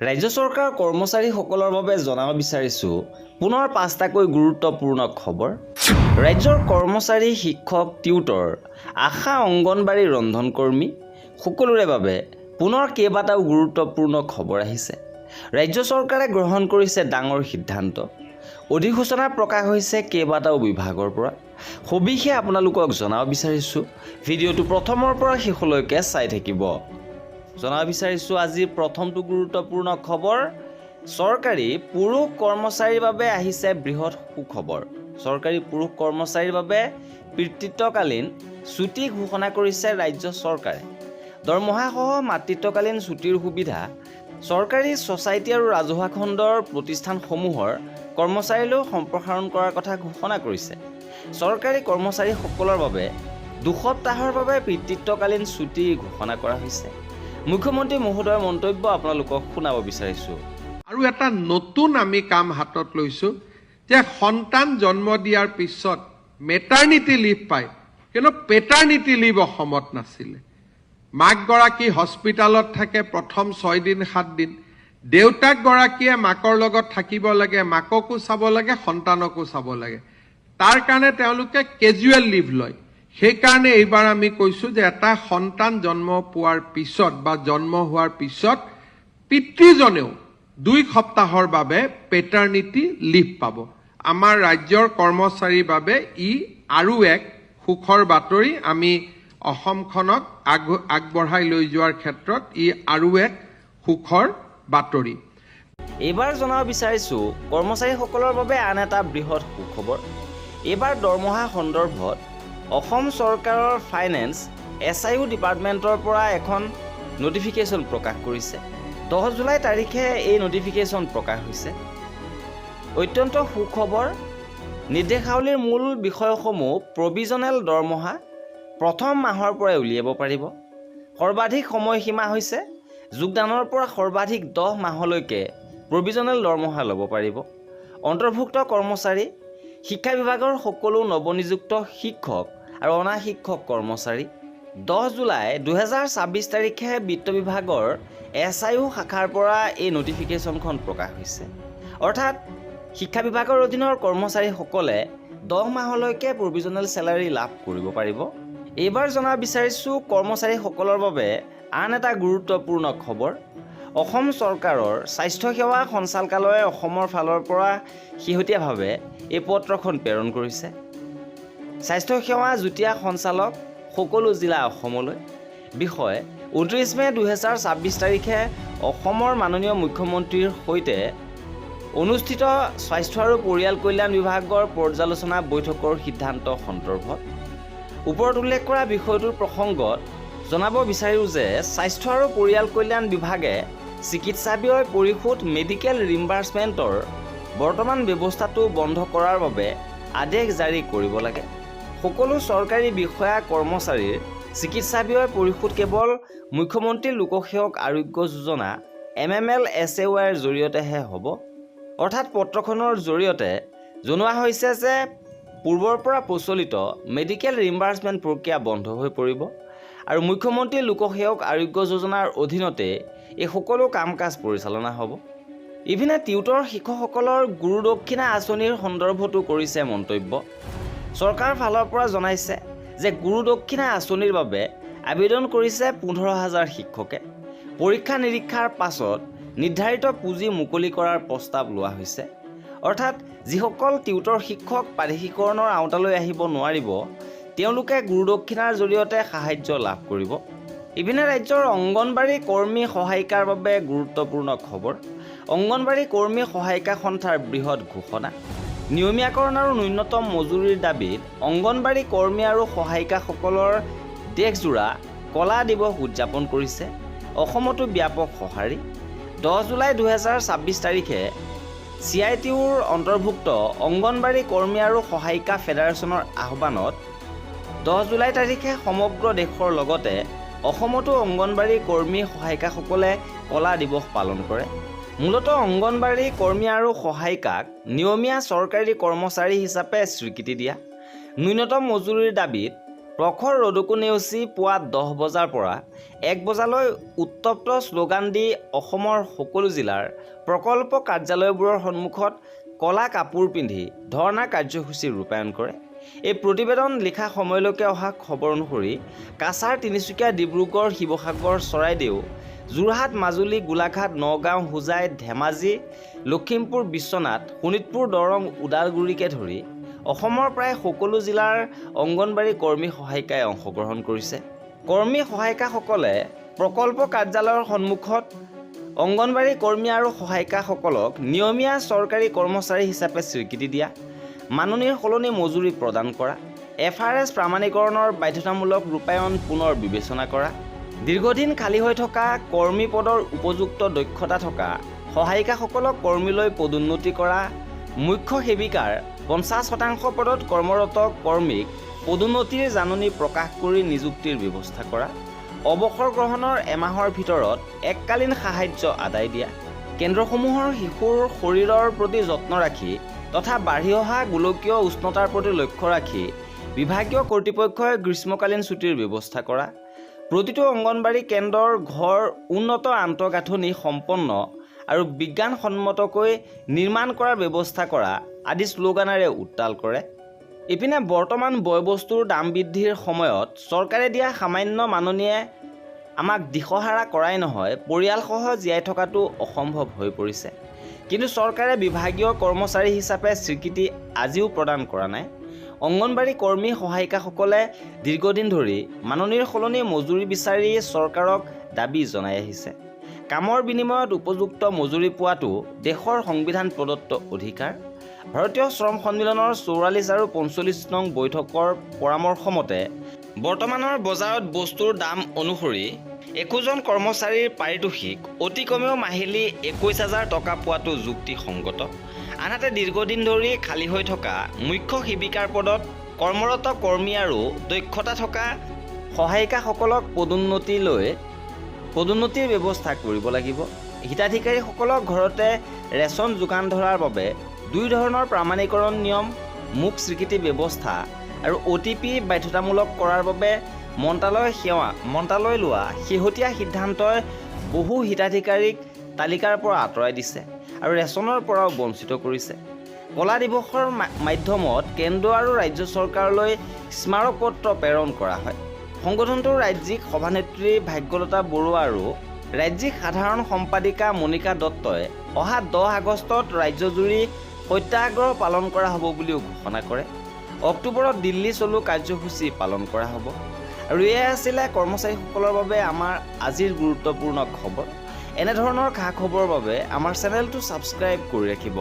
ৰাজ্য চৰকাৰৰ কৰ্মচাৰীসকলৰ বাবে জনাব বিচাৰিছোঁ পুনৰ 5টাকৈ গুৰুত্বপূৰ্ণ খবৰ। ৰাজ্যৰ কৰ্মচাৰী, শিক্ষক, টিউটৰ, আশা, অংগনবাড়ী, ৰন্ধনকৰ্মী সকলোৰে বাবে পুনৰ কেইবাটাও গুৰুত্বপূৰ্ণ খবৰ আহিছে। ৰাজ্য চৰকাৰে গ্ৰহণ কৰিছে ডাঙৰ সিদ্ধান্ত। অধিসূচনা প্ৰকাশ হৈছে কেইবাটাও বিভাগৰ পৰা। সবিশেষ আপোনালোকক জনাব বিচাৰিছোঁ। ভিডিঅ'টো প্ৰথমৰ পৰা শেষলৈকে চাই থাকিব। জনাব বিচাৰিছোঁ আজিৰ প্ৰথমটো গুৰুত্বপূৰ্ণ খবৰ। চৰকাৰী পুৰুষ কৰ্মচাৰীৰ বাবে আহিছে বৃহৎ সুখবৰ। চৰকাৰী পুৰুষ কৰ্মচাৰীৰ বাবে পিতৃত্বকালীন ছুটী ঘোষণা কৰিছে ৰাজ্য চৰকাৰে। দৰমহাসহ মাতৃত্বকালীন ছুটীৰ সুবিধা চৰকাৰী ছ'চাইটি আৰু ৰাজহুৱা খণ্ডৰ প্ৰতিষ্ঠানসমূহৰ কৰ্মচাৰীলৈ সম্প্ৰসাৰণ কৰাৰ কথা ঘোষণা কৰিছে। চৰকাৰী কৰ্মচাৰীসকলৰ বাবে 2 সপ্তাহৰ বাবে পিতৃত্বকালীন ছুটী ঘোষণা কৰা হৈছে। মুখ্যমন্ত্ৰী মহোদয়ৰ মন্তব্য আপোনালোকক শুনাব বিচাৰিছোঁ। আৰু এটা নতুন আমি কাম হাতত লৈছোঁ যে সন্তান জন্ম দিয়াৰ পিছত মেটাৰনিটি লিভ পায়, কিন্তু পেটাৰনিটি লিভ অসমত নাছিলে। মাকগৰাকী হস্পিটেলত থাকে প্ৰথম 6 দিন 7 দিন। দেউতাকগৰাকীয়ে মাকৰ লগত থাকিব লাগে, মাককো চাব লাগে, সন্তানকো চাব লাগে। তাৰ কাৰণে তেওঁলোকে কেজুৱেল লিভ লয়। সেইকাৰণে এইবাৰ আমি কৈছোঁ যে এটা সন্তান জন্ম পোৱাৰ পিছত বা জন্ম হোৱাৰ পিছত পিতৃজনেও 2 সপ্তাহৰ বাবে পেটাৰনিটি লিভ পাব। আমাৰ ৰাজ্যৰ কৰ্মচাৰীৰ বাবে ই আৰু এক সুখৰ বাতৰি। আমি অসমখনক আগবঢ়াই লৈ যোৱাৰ ক্ষেত্ৰত ই আৰু এক সুখৰ বাতৰি। এইবাৰ জনাব বিচাৰিছোঁ কৰ্মচাৰীসকলৰ বাবে আন এটা বৃহৎ সুখবৰ। এইবাৰ দৰমহা সন্দৰ্ভত অসম চৰকাৰৰ ফাইনেন্স SIU ডিপাৰ্টমেণ্টৰ পৰা এখন নটিফিকেশ্যন প্ৰকাশ কৰিছে। 10 জুলাই তাৰিখে এই নটিফিকেশ্যন প্ৰকাশ হৈছে। অত্যন্ত সুখবৰ। নিৰ্দেশাৱলীৰ মূল বিষয়সমূহ প্ৰভিজনেল দৰমহা প্ৰথম মাহৰ পৰাই উলিয়াব পাৰিব। সৰ্বাধিক সময়সীমা হৈছে যোগদানৰ পৰা সৰ্বাধিক 10 মাহলৈকে প্ৰভিজনেল দৰমহা ল'ব পাৰিব। অন্তৰ্ভুক্ত কৰ্মচাৰী, শিক্ষা বিভাগৰ সকলো নৱনিযুক্ত শিক্ষক আৰু অনা শিক্ষক কৰ্মচাৰী। 10 জুলাই 2026 তাৰিখে বিত্ত বিভাগৰ SIU শাখাৰ পৰা এই নটিফিকেশ্যনখন প্ৰকাশ হৈছে। অৰ্থাৎ শিক্ষা বিভাগৰ অধীনৰ কৰ্মচাৰীসকলে 10 মাহলৈকে প্ৰভিজনেল চেলাৰী লাভ কৰিব পাৰিব। এইবাৰ জনাব বিচাৰিছোঁ কৰ্মচাৰীসকলৰ বাবে আন এটা গুৰুত্বপূৰ্ণ খবৰ। অসম চৰকাৰৰ স্বাস্থ্যসেৱা সঞ্চালকালয়ে অসমৰ ফালৰ পৰা শেহতীয়াভাৱে এই পত্ৰখন প্ৰেৰণ কৰিছে। স্বাস্থ্যসেৱা যুটীয়া সঞ্চালক সকলো জিলা অসমলৈ। বিষয় 29 মে 2026 তাৰিখে অসমৰ মাননীয় মুখ্যমন্ত্ৰীৰ সৈতে অনুষ্ঠিত স্বাস্থ্য আৰু পৰিয়াল কল্যাণ বিভাগৰ পৰ্যালোচনা বৈঠকৰ সিদ্ধান্ত সন্দৰ্ভত ওপৰত উল্লেখ কৰা বিষয়টোৰ প্ৰসংগত জনাব বিচাৰোঁ যে স্বাস্থ্য আৰু পৰিয়াল কল্যাণ বিভাগে চিকিৎসা ব্যয় পৰিশোধ মেডিকেল ৰিম্বাৰ্চমেণ্টৰ বৰ্তমান ব্যৱস্থাটো বন্ধ কৰাৰ বাবে আদেশ জাৰি কৰিব লাগে। সকলো চৰকাৰী বিষয়া কৰ্মচাৰীৰ চিকিৎসা ব্যয় পৰিশোধ কেৱল মুখ্যমন্ত্ৰী লোকসেৱক আৰোগ্য যোজনা MMLSAY ৰ জৰিয়তেহে হ'ব। অৰ্থাৎ পত্ৰখনৰ জৰিয়তে জনোৱা হৈছে যে পূৰ্বৰ পৰা প্ৰচলিত মেডিকেল ৰিম্বাৰ্চমেণ্ট প্ৰক্ৰিয়া বন্ধ হৈ পৰিব আৰু মুখ্যমন্ত্ৰী লোকসেৱক আৰোগ্য যোজনাৰ অধীনতে এই সকলো কাম কাজ পৰিচালনা হ'ব। ইপিনে টিউটৰ শিক্ষকসকলৰ গুৰু দক্ষিণা আঁচনিৰ সন্দৰ্ভতো কৰিছে মন্তব্য। চৰকাৰৰ ফালৰ পৰা জনাইছে যে গুৰু দক্ষিণা আঁচনিৰ বাবে আবেদন কৰিছে 15,000 শিক্ষকে। পৰীক্ষা নিৰীক্ষাৰ পাছত নিৰ্ধাৰিত পুঁজি মুকলি কৰাৰ প্ৰস্তাৱ লোৱা হৈছে। অৰ্থাৎ যিসকল টিউটৰ শিক্ষক প্ৰাদেশিকৰণৰ আওতালৈ আহিব নোৱাৰিব তেওঁলোকে গুৰু দক্ষিণাৰ জৰিয়তে সাহায্য লাভ কৰিব। ইপিনে ৰাজ্যৰ অংগনবাড়ী কৰ্মী সহায়িকাৰ বাবে গুৰুত্বপূৰ্ণ খবৰ। অংগনবাড়ী কৰ্মী সহায়িকা সন্থাৰ বৃহৎ ঘোষণা। নিয়মীয়াকৰণ আৰু ন্যূনতম মজুৰিৰ দাবীত অংগনবাড়ী কৰ্মী আৰু সহায়িকাসকলৰ দেশজোৰা কলা দিৱস উদযাপন কৰিছে। অসমতো ব্যাপক সঁহাৰি। 10 জুলাই 2026 তাৰিখে CITUৰ অন্তৰ্ভুক্ত অংগনবাড়ী কৰ্মী আৰু সহায়িকা ফেডাৰেশ্যনৰ আহ্বানত 10 জুলাই তাৰিখে সমগ্ৰ দেশৰ লগতে অসমতো অংগনবাড়ী কৰ্মী সহায়িকাসকলে কলা দিৱস পালন কৰে। মূলতঃ অংগনবাড়ী কৰ্মী আৰু সহায়িকাক নিয়মীয়া চৰকাৰী কৰ্মচাৰী হিচাপে স্বীকৃতি দিয়া, ন্যূনতম মজুৰিৰ দাবীত প্ৰখৰ ৰ'দকো নেওচি পুৱা 10 বজাৰ পৰা 1 বজালৈ উত্তপ্ত শ্লোগান দি অসমৰ সকলো জিলাৰ প্ৰকল্প কাৰ্যালয়বোৰৰ সন্মুখত কলা কাপোৰ পিন্ধি ধৰ্ণা কাৰ্যসূচী ৰূপায়ণ কৰে। এই প্ৰতিবেদন লিখা সময়লৈকে অহা খবৰ অনুসৰি কাছাৰ, তিনিচুকীয়া, ডিব্ৰুগড়, শিৱসাগৰ, চৰাইদেউ, যোৰহাট, মাজুলী, গোলাঘাট, নগাঁও, হোজাই, ধেমাজি, লখিমপুৰ, বিশ্বনাথ, শোণিতপুৰ, দৰং, ওদালগুৰিকে ধৰি অসমৰ প্ৰায় সকলো জিলাৰ অংগনবাড়ী কৰ্মী সহায়িকাই অংশগ্ৰহণ কৰিছে। কৰ্মী সহায়িকাসকলে প্ৰকল্প কাৰ্যালয়ৰ সন্মুখত অংগনবাড়ী কৰ্মী আৰু সহায়িকাসকলক নিয়মীয়া চৰকাৰী কৰ্মচাৰী হিচাপে স্বীকৃতি দিয়া, মাননিৰ সলনি মজুৰি প্ৰদান কৰা, FRS প্ৰামাণিকৰণৰ বাধ্যতামূলক ৰূপায়ণ পুনৰ বিবেচনা কৰা, দীৰ্ঘদিন খালী হৈ থকা কৰ্মী পদৰ উপযুক্ত দক্ষতা থকা সহায়িকাসকলক কৰ্মীলৈ পদোন্নতি কৰা, মুখ্য সেৱিকাৰ 50% পদত কৰ্মৰত কৰ্মীক পদোন্নতিৰ জাননী প্ৰকাশ কৰি নিযুক্তিৰ ব্যৱস্থা কৰা, অৱসৰ গ্ৰহণৰ এমাহৰ ভিতৰত এককালীন সাহায্য আদায় দিয়া, কেন্দ্ৰসমূহৰ শিশুৰ শৰীৰৰ প্ৰতি যত্ন ৰাখি তথা বাঢ়ি অহা গোলকীয় উষ্ণতাৰ প্ৰতি লক্ষ্য ৰাখি বিভাগীয় কৰ্তৃপক্ষই গ্ৰীষ্মকালীন ছুটিৰ ব্যৱস্থা কৰা, প্ৰতিটো অংগনবাড়ী কেন্দ্ৰৰ ঘৰ উন্নত আন্তঃগাঁথনি সম্পন্ন আৰু বিজ্ঞানসন্মতকৈ নিৰ্মাণ কৰাৰ ব্যৱস্থা কৰা আদি শ্লোগানেৰে উত্তাল কৰে। ইপিনে বৰ্তমান বয়বস্তুৰ দাম বৃদ্ধিৰ সময়ত চৰকাৰে দিয়া সামান্য মাননিয়ে আমাক দিশহাৰা কৰাই নহয়, পৰিয়ালসহ জীয়াই থকাটো অসম্ভৱ হৈ পৰিছে। কিন্তু চৰকাৰে বিভাগীয় কৰ্মচাৰী হিচাপে স্বীকৃতি আজিও প্ৰদান কৰা নাই। অংগনবাড়ী কৰ্মী সহায়িকাসকলে দীৰ্ঘদিন ধৰি মাননিৰ সলনি মজুৰি বিচাৰি চৰকাৰক দাবী জনাই আহিছে। কামৰ বিনিময়ত উপযুক্ত মজুৰি পোৱাটো দেশৰ সংবিধান প্ৰদত্ত অধিকাৰ। ভাৰতীয় শ্ৰম সন্মিলনৰ 44 আৰু 45 নং বৈঠকৰ পৰামৰ্শ মতে বৰ্তমানৰ বজাৰত বস্তুৰ দাম অনুসৰি একোজন কৰ্মচাৰীৰ পাৰিতোষিক অতি কমেও মাহিলী 21,000 টকা পোৱাটো যুক্তিসংগত। আনহাতে দীৰ্ঘদিন ধৰি খালী হৈ থকা মুখ্য সেৱিকাৰ পদত কৰ্মৰত কৰ্মী আৰু দক্ষতা থকা সহায়িকাসকলক পদোন্নতিৰ ব্যৱস্থা কৰিব লাগিব। হিতাধিকাৰীসকলক ঘৰতে ৰেচন যোগান ধৰাৰ বাবে 2 ধৰণৰ প্ৰামাণিকৰণ নিয়ম, মুখ স্বীকৃতি ব্যৱস্থা আৰু OTP বাধ্যতামূলক কৰাৰ বাবে মন্ত্ৰালয় লোৱা শেহতীয়া সিদ্ধান্তই বহু হিতাধিকাৰীক তালিকাৰ পৰা আঁতৰাই দিছে আৰু ৰেচনৰ পৰাও বঞ্চিত কৰিছে। কলা দিৱসৰ মাধ্যমত কেন্দ্ৰ আৰু ৰাজ্য চৰকাৰলৈ স্মাৰক পত্ৰ প্ৰেৰণ কৰা হয়। সংগঠনটোৰ ৰাজ্যিক সভানেত্ৰী ভাগ্যলতা বৰুৱা আৰু ৰাজ্যিক সাধাৰণ সম্পাদিকা মণিকা দত্তই অহা 10 আগষ্টত ৰাজ্যজুৰি সত্যাগ্ৰহ পালন কৰা হ'ব বুলিও ঘোষণা কৰে। অক্টোবৰত দিল্লী চলো কাৰ্যসূচী পালন কৰা হ'ব। আৰু এয়াই আছিলে কৰ্মচাৰীসকলৰ বাবে আমাৰ আজিৰ গুৰুত্বপূৰ্ণ খবৰ। এনেধৰণৰ খা খবৰৰ বাবে আমাৰ চেনেলটো ছাবস্ক্ৰাইব কৰি ৰাখিব।